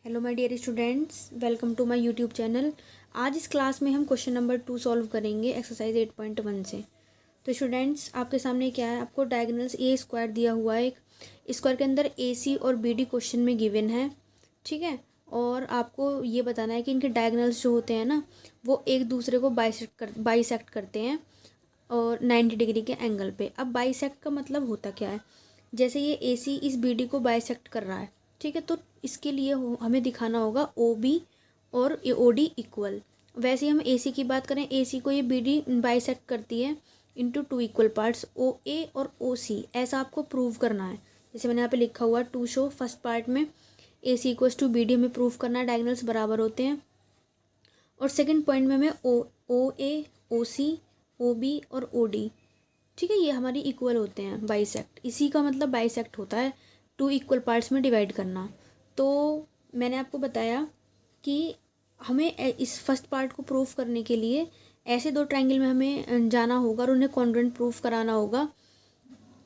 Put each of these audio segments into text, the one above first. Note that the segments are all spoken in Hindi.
Hello my dear students, welcome to my YouTube channel. आज इस क्लास में हम क्वेश्चन नंबर 2 सॉल्व करेंगे एक्सरसाइज 8.1 से। तो स्टूडेंट्स, आपके सामने क्या है, आपको डायगोनल्स ए स्क्वायर दिया हुआ है। एक स्क्वायर के अंदर ए सी और बी डी क्वेश्चन में गिवन है, ठीक है। और आपको ये बताना है कि इनके डायगोनल्स जो होते हैं ना, वो एक दूसरे को बाइसेक्ट करते हैं और 90 डिग्री के एंगल पे। अब बाइसेक्ट का मतलब होता क्या है, जैसे ये ए सी इस बी डी को बाइसेक्ट कर रहा है, ठीक है। तो इसके लिए हमें दिखाना होगा ओ बी और ओ डी इक्वल। वैसे ही हम ए सी की बात करें, ए सी को ये बी डी बाइसेक्ट करती है इंटू टू इक्वल पार्ट्स ओ ए और ओ सी। ऐसा आपको प्रूव करना है। जैसे मैंने यहाँ पे लिखा हुआ टू शो, फर्स्ट पार्ट में ए सी इक्वल्स टू बी डी हमें प्रूव करना है, डायगोनल्स बराबर होते हैं। और सेकंड पॉइंट में हमें ओ ए ओ सी ओ बी और ओ डी, ठीक है, ये हमारी इक्वल होते हैं बाइसेक्ट। इसी का मतलब बाइसेक्ट होता है टू इक्वल पार्ट्स में डिवाइड करना। तो मैंने आपको बताया कि हमें इस फर्स्ट पार्ट को प्रूफ करने के लिए ऐसे दो ट्रायंगल में हमें जाना होगा और उन्हें कॉन्ग्रुएंट प्रूफ कराना होगा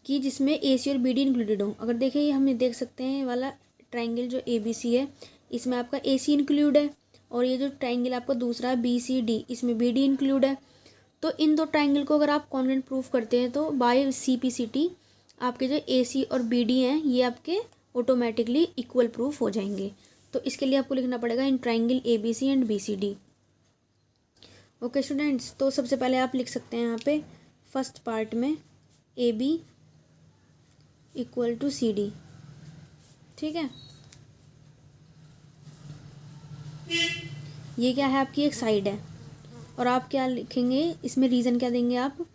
कि जिसमें ए सी और बी डी इंक्लूडेड हो। अगर देखिए, हम देख सकते हैं वाला ट्रायंगल जो ए बी सी है, इसमें आपका ए सी इंक्लूड है, और ये जो ट्रायंगल आपका दूसरा है बी सी डी, इसमें बी डी इंक्लूड है। तो इन दो ट्रायंगल को अगर आप कॉन्ग्रुएंट प्रूफ करते हैं तो by C P C T आपके जो ए सी और बी डी हैं ये आपके ऑटोमेटिकली इक्वल प्रूफ हो जाएंगे। तो इसके लिए आपको लिखना पड़ेगा in triangle A B C and B C D. Okay students, तो सबसे पहले आप लिख सकते हैं यहाँ पे फर्स्ट पार्ट में A B equal to C D, ठीक है। ये क्या है, आपकी एक साइड है। और आप क्या लिखेंगे इसमें, रीज़न क्या देंगे आप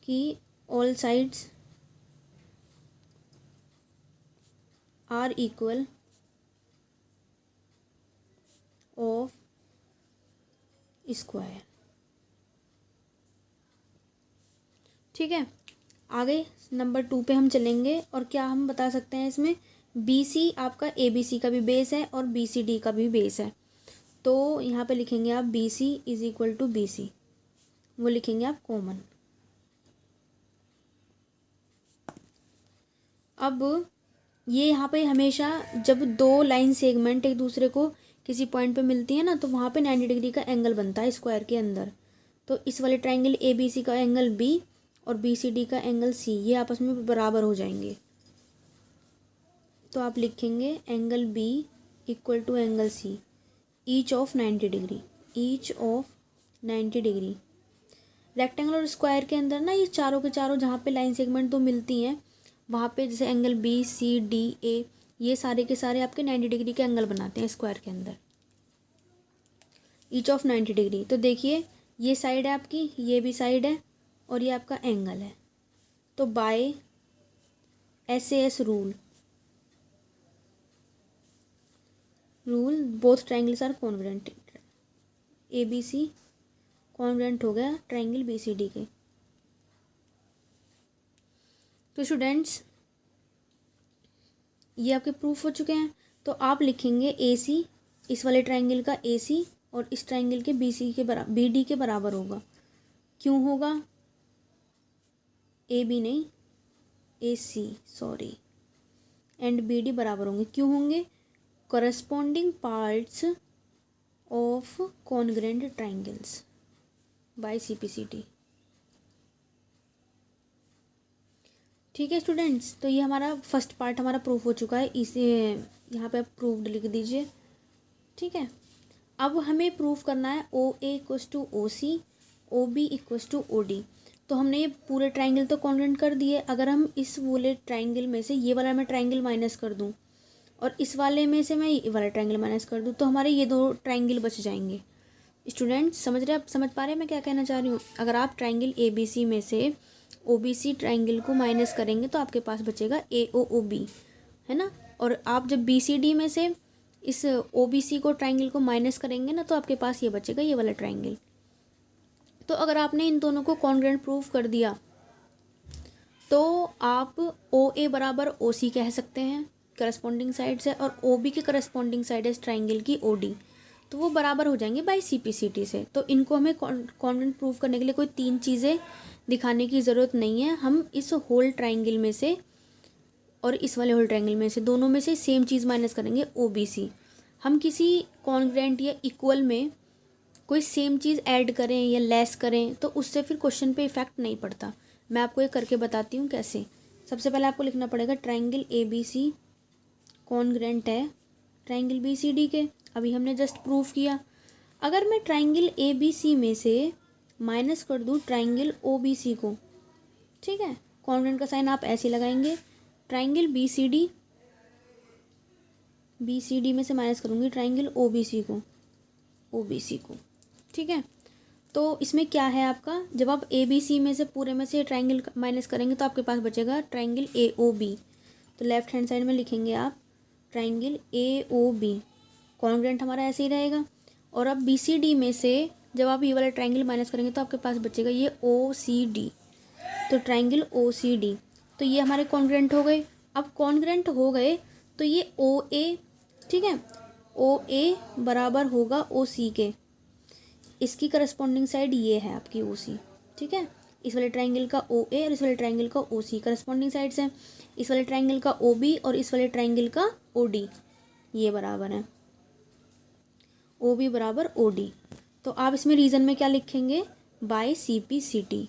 कि all sides are equal of square, ठीक है। आगे नंबर 2 पे हम चलेंगे और क्या हम बता सकते हैं इसमें, बी सी आपका ए बी सी का भी बेस है और बी सी डी का भी बेस है। तो यहाँ पे लिखेंगे आप B C is equal to B C, वो लिखेंगे आप कॉमन। अब ये यहाँ पे हमेशा जब दो लाइन सेगमेंट एक दूसरे को किसी पॉइंट पे मिलती है ना, तो वहाँ पे 90 डिग्री का एंगल बनता है स्क्वायर के अंदर। तो इस वाले ट्रायंगल ए बी सी का एंगल बी और बी सी डी का एंगल सी, ये आपस में बराबर हो जाएंगे। तो आप लिखेंगे angle B equal to angle C, each of 90 degree, each of 90 degree. Rectangle और स्क्वायर के अंदर ना ये चारों के चारों जहाँ पे लाइन सेगमेंट दो मिलती हैं, वहाँ पे जैसे angle B C D A, ये सारे के सारे आपके 90 डिग्री के एंगल बनाते हैं स्क्वायर के अंदर, ईच ऑफ 90 डिग्री। तो देखिए, ये साइड है आपकी, ये भी साइड है, और ये आपका एंगल है। तो by SAS rule both triangles are congruent. A B C congruent हो गया ट्रायंगल बी सी डी के। तो स्टूडेंट्स, ये आपके प्रूफ हो चुके हैं। तो आप लिखेंगे ए सी, इस वाले ट्रायंगल का ए सी और इस ट्रायंगल के बी सी के बराबर, बी डी के बराबर होगा। क्यों होगा, ए बी नहीं, ए सी सॉरी, एंड बी डी बराबर होंगे। क्यों होंगे, corresponding parts of congruent triangles by CPCT, ठीक है स्टूडेंट्स। तो ये हमारा फर्स्ट पार्ट हमारा प्रूफ हो चुका है, इसे यहाँ पे आप प्रूव्ड लिख दीजिए, ठीक है। अब हमें प्रूफ करना है O A equals to O C, O B equals to O D. तो हमने ये पूरे ट्रायंगल तो कॉन्ग्रुएंट कर दिए। अगर हम इस वाले ट्रायंगल में से ये वाला मैं ट्रायंगल माइनस कर दूँ और इस वाले में से मैं ये वाला ट्रायंगल माइनस कर दूँ, तो हमारे ये दो ट्रायंगल बच जाएंगे। स्टूडेंट्स समझ रहे हैं, आप समझ पा रहे हैं मैं क्या कहना चाह रही हूँ। अगर आप ट्रायंगल ए बी सी में से ओ बी सी ट्रायंगल को माइनस करेंगे तो आपके पास बचेगा ए ओ ओ बी, है ना। और आप जब बी सी डी में से इस ओ बी सी को ट्रायंगल को माइनस करेंगे ना, तो आपके पास ये बचेगा ये वाला ट्रायंगल। तो अगर आपने इन दोनों को कॉन्ग्रुएंट प्रूफ कर दिया तो आप ओ ए बराबर ओ सी कह सकते हैं, करस्पॉन्डिंग साइड्स है, और ओ बी के करस्पॉन्डिंग साइड है इस ट्रायंगल की ओ डी, तो वो बराबर हो जाएंगे by C P C T से। तो इनको हमें कॉन्ग्रुएंट प्रूफ करने के लिए कोई तीन चीज़ें दिखाने की ज़रूरत नहीं है। हम इस होल ट्रायंगल में से और इस वाले होल ट्रायंगल में से दोनों में से सेम चीज़ माइनस करेंगे ओ बी सी। हम किसी कॉन्ग्रेंट या इक्वल में कोई सेम चीज़ ऐड करें या लेस करें तो उससे फिर क्वेश्चन पे इफेक्ट नहीं पड़ता। मैं आपको ये करके बताती हूँ कैसे। सबसे पहले आपको लिखना पड़ेगा ट्रायंगल ABC कॉन्ग्रेंट है ट्रायंगल BCD के। अभी हमने जस्ट प्रूफ किया। अगर मैं ट्रायंगल ABC में से माइनस कर दूँ ट्रायंगल OBC को, ठीक है, कॉन्ग्रेंट का साइन आप ऐसे लगाएंगे। ट्रायंगल BCD में से माइनस करूँगी ट्रायंगल OBC को, ठीक है। तो इसमें क्या है आपका, जब आप ABC में से पूरे में से ट्रायंगल माइनस करेंगे तो आपके पास बचेगा ट्रायंगल AOB। तो लेफ्ट हैंड साइड में लिखेंगे आप ट्रायंगल AOB, कॉन्ग्रेंट हमारा ऐसे ही रहेगा। और अब BCD में से जब आप ये वाला ट्रायंगल माइनस करेंगे तो आपके पास बचेगा ये OCD, तो ट्रायंगल OCD। तो ये हमारे कॉन्ग्रेंट हो गए। अब कॉन्ग्रेंट हो गए तो ये OA, ठीक है, OA बराबर होगा OC के। इसकी करस्पॉन्डिंग साइड ये है आपकी OC, ठीक है। इस वाले ट्रायंगल का OA और इस वाले ट्रायंगल का OC करस्पॉन्डिंग साइड्स हैं। इस वाले ट्रायंगल का OB और इस वाले ट्रायंगल का OD ये बराबर है, OB बराबर OD। तो आप इसमें रीजन में क्या लिखेंगे, by CPCT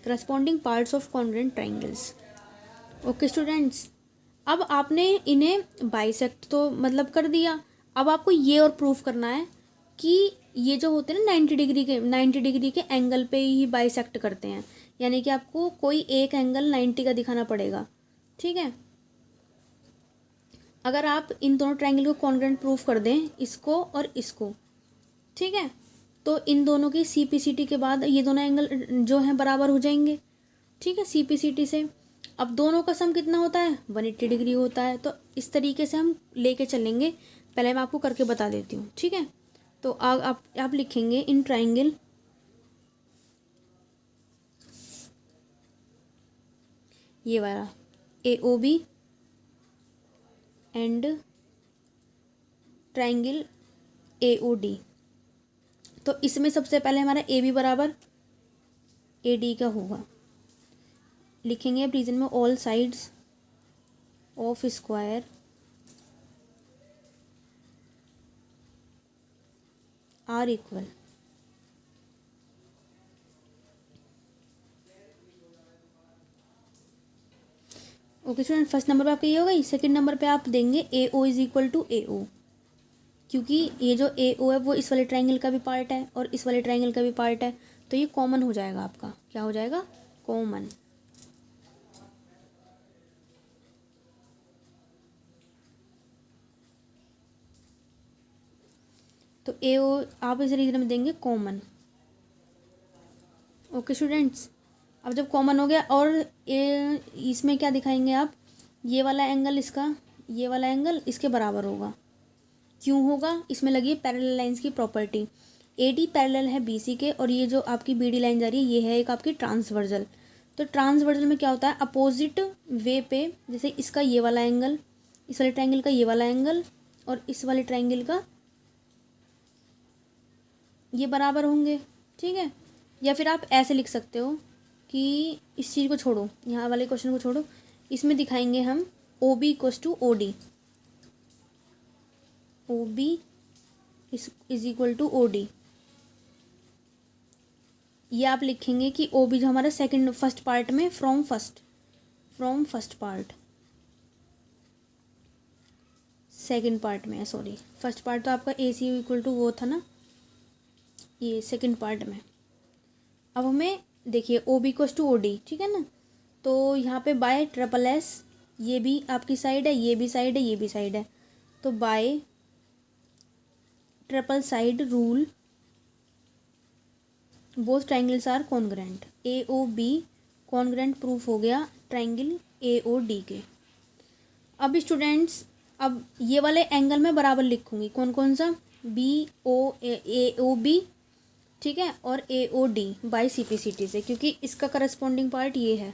corresponding parts of congruent triangles. Okay students, अब आपने इन्हें बाइसेक्ट तो मतलब कर दिया। अब आपको ये और प्रूफ करना है कि ये जो होते हैं ना 90 डिग्री के एंगल पे ही बाइसेक्ट करते हैं, यानी कि आपको कोई एक एंगल 90 का दिखाना पड़ेगा, ठीक है। अगर आप इन दोनों ट्रायंगल को कॉन्ग्रेंट प्रूफ कर दें, इसको और इसको, ठीक है, तो इन दोनों की CPCT के बाद ये दोनों एंगल जो हैं बराबर हो जाएंगे, ठीक है, CPCT से। अब दोनों का सम कितना होता है, 180 डिग्री होता है। तो इस तरीके से हम लेके चलेंगे। पहले मैं आपको करके बता देती हूँ, ठीक है। तो आप लिखेंगे इन ट्रायंगल ये वाला AOB एंड ट्रायंगल AOD। तो इसमें सबसे पहले हमारा AB बराबर AD का होगा। लिखेंगे अब रीजन में all sides of square are equal. Okay student, first number पे आपका ये होगा। सेकंड नंबर पे आप देंगे AO is equal to AO, क्योंकि ये जो AO है वो इस वाले ट्रायंगल का भी पार्ट है और इस वाले ट्रायंगल का भी पार्ट है, तो ये कॉमन हो जाएगा आपका। क्या हो जाएगा, कॉमन। तो AO आप इस रीजन में देंगे कॉमन। ओके स्टूडेंट्स, अब जब कॉमन हो गया और इसमें क्या दिखाएंगे आप, ये वाला एंगल इसका, ये वाला एंगल इसके बराबर होगा। क्यों होगा, इसमें लगी है पैरेलल लाइंस की प्रॉपर्टी। AD पैरेलल है BC के और ये जो आपकी BD लाइन जा रही है ये है एक आपकी ट्रांसवर्जल। तो ट्रांसवर्जल में क्या होता है, अपोजिट वे पे, जैसे इसका ये वाला एंगल, इस वाले ट्रायंगल का ये वाला एंगल और इस वाले ट्रायंगल का ये बराबर होंगे, ठीक है। या फिर आप ऐसे लिख सकते हो कि इस चीज़ को छोड़ो, यहाँ वाले क्वेश्चन को छोड़ो, इसमें दिखाएंगे हम OB equals to OD, OB is equal to OD। ये आप लिखेंगे कि OB जो हमारा फर्स्ट पार्ट में from first part, second part में, सॉरी फर्स्ट पार्ट तो आपका AC इक्वल टू वो था ना, ये सेकंड पार्ट में। अब हमें देखिए OB इक्वल्स टू OD, ठीक है ना। तो यहाँ पे बाय SSS, ये भी आपकी साइड है, ये भी साइड है, ये भी साइड है, तो by triple side rule both triangles are congruent. AOB congruent proof हो गया ट्रायंगल AOD के। अब स्टूडेंट्स, अब ये वाले एंगल में बराबर लिखूंगी, कौन कौन सा, AOB, ठीक है, और AOD बाय CPCT से, क्योंकि इसका करस्पॉन्डिंग पार्ट ये है।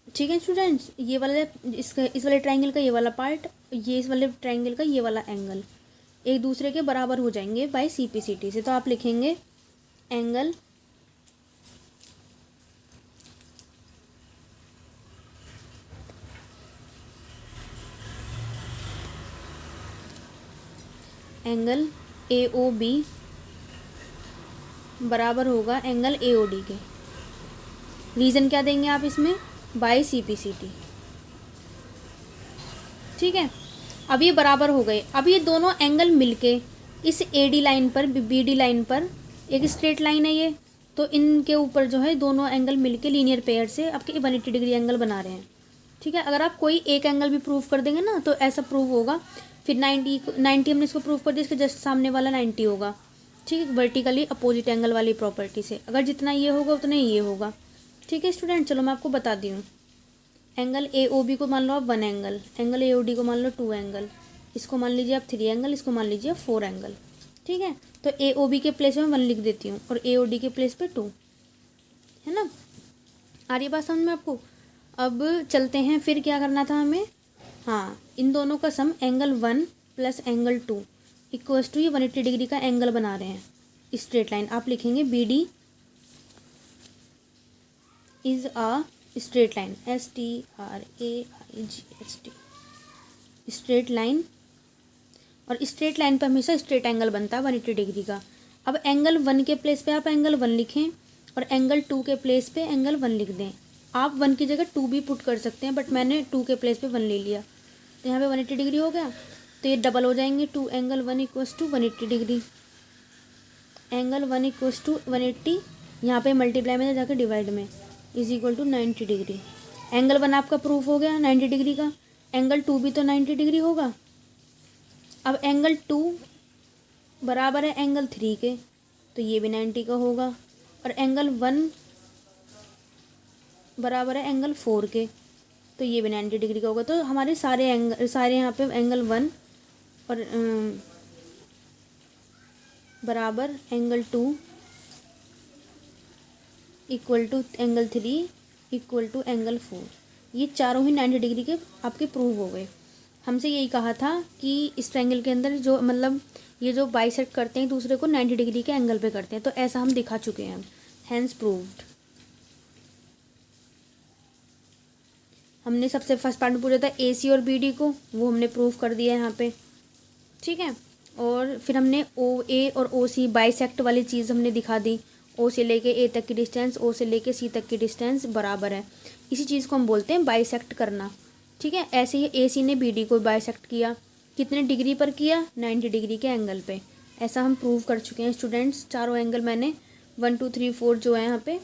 ठीक है स्टूडेंट्स, ये वाला इस वाले ट्रायंगल का ये वाला पार्ट, ये इस वाले ट्रायंगल का ये वाला एंगल एक दूसरे के बराबर हो जाएंगे बाय CPCT से। तो आप लिखेंगे angle angle A O B बराबर होगा एंगल ए ओ डी के। रीज़न क्या देंगे आप इसमें? By C P C T. ठीक है, अब ये बराबर हो गए। अब ये दोनों एंगल मिलके इस ए डी लाइन पर, बी डी लाइन पर एक स्ट्रेट लाइन है ये, तो इनके ऊपर जो है दोनों एंगल मिलके लीनियर पेयर से आपके 180 डिग्री एंगल बना रहे हैं। ठीक है, अगर आप कोई एक एंगल भी प्रूव कर देंगे ना तो ऐसा प्रूव होगा। फिर 90 हमने इसको प्रूव कर दिया, इसके जस्ट सामने वाला 90 होगा। ठीक है, वर्टिकली अपोजिट एंगल वाली प्रॉपर्टी से अगर जितना ये होगा उतना ही ये होगा। ठीक है स्टूडेंट, चलो मैं आपको बता दी हूँ। एंगल ए ओ बी को मान लो आप 1 angle, angle A O D को मान लो 2 एंगल, इसको मान लीजिए आप 3 एंगल, इसको मान लीजिए आप 4 एंगल। ठीक है, तो ए ओ बी के प्लेस में 1 लिख देती हूँ और ए ओ डी के प्लेस पे 2, है ना। आ रही बात समझ में आपको? अब चलते हैं, फिर क्या करना था हमें? हाँ, इन दोनों का sum angle 1 plus angle 2 equals to ये 180 डिग्री का एंगल बना रहे हैं स्ट्रेट लाइन। आप लिखेंगे B D is a straight line, STRAIGHT, straight line. और स्ट्रेट लाइन पर हमेशा स्ट्रेट एंगल बनता है 180 डिग्री का। अब एंगल 1 के प्लेस पे आप एंगल 1 लिखें और एंगल 2 के प्लेस पे एंगल 1 लिख दें। आप 1 की जगह 2 भी पुट कर सकते हैं, बट मैंने 2 के प्लेस पे 1 ले लिया, तो यहाँ पे 180 डिग्री हो गया। तो ये डबल हो जाएंगे, 2 angle 1 equals to 180 degree, angle 1 equals to 180, यहाँ पे मल्टीप्लाई में जाकर डिवाइड में is equal to 90 degree. Angle 1 आपका प्रूफ हो गया 90 डिग्री का, एंगल 2 भी तो 90 डिग्री होगा। अब एंगल 2 बराबर है एंगल 3 के, तो ये भी 90 का होगा। और एंगल 1 बराबर है एंगल 4 के, तो ये भी 90 डिग्री का होगा। तो हमारे सारे यहाँ पे एंगल 1 और बराबर angle 2 equal to angle 3 equal to angle 4, ये चारों ही 90 डिग्री के आपके प्रूव हो गए। हमसे यही कहा था कि इस ट्रायंगल के अंदर जो मतलब ये जो बाइसेक्ट करते हैं दूसरे को 90 डिग्री के एंगल पे करते हैं, तो ऐसा हम दिखा चुके हैं, हैंस प्रूव्ड। हमने सबसे फर्स्ट पार्ट में पूछा था ए सी और बी डी को, वो हमने प्रूव कर दिया है यहाँ पे। ठीक है, और फिर हमने ओ ए और ओ सी बाइसेक्ट वाली चीज़ हमने दिखा दी। ओ से लेके ए तक की डिस्टेंस, ओ से लेके सी तक की डिस्टेंस बराबर है, इसी चीज़ को हम बोलते हैं बाइसेक्ट करना। ठीक है, ऐसे ही ए सी ने बी डी को बाइसेक्ट किया, कितने डिग्री पर किया? 90 डिग्री के एंगल पे। ऐसा हम प्रूव कर चुके हैं स्टूडेंट्स। चारों एंगल मैंने 1 2 3 4 जो है यहाँ पे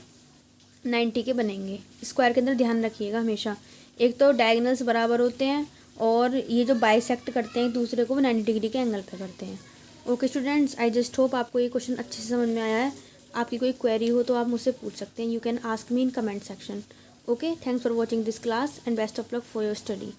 90 के बनेंगे। स्क्वायर के अंदर ध्यान रखिएगा हमेशा, एक तो डायगोनल्स बराबर होते हैं और ये जो बाइसेक्ट करते हैं दूसरे को वो 90 डिग्री के एंगल पे करते हैं। Okay students, I just hope आपको ये क्वेश्चन अच्छे से समझ में आया है। आपकी कोई क्वेरी हो तो आप मुझसे पूछ सकते हैं, you can ask me in comment section. Okay, thanks for watching this class and best of luck for your study.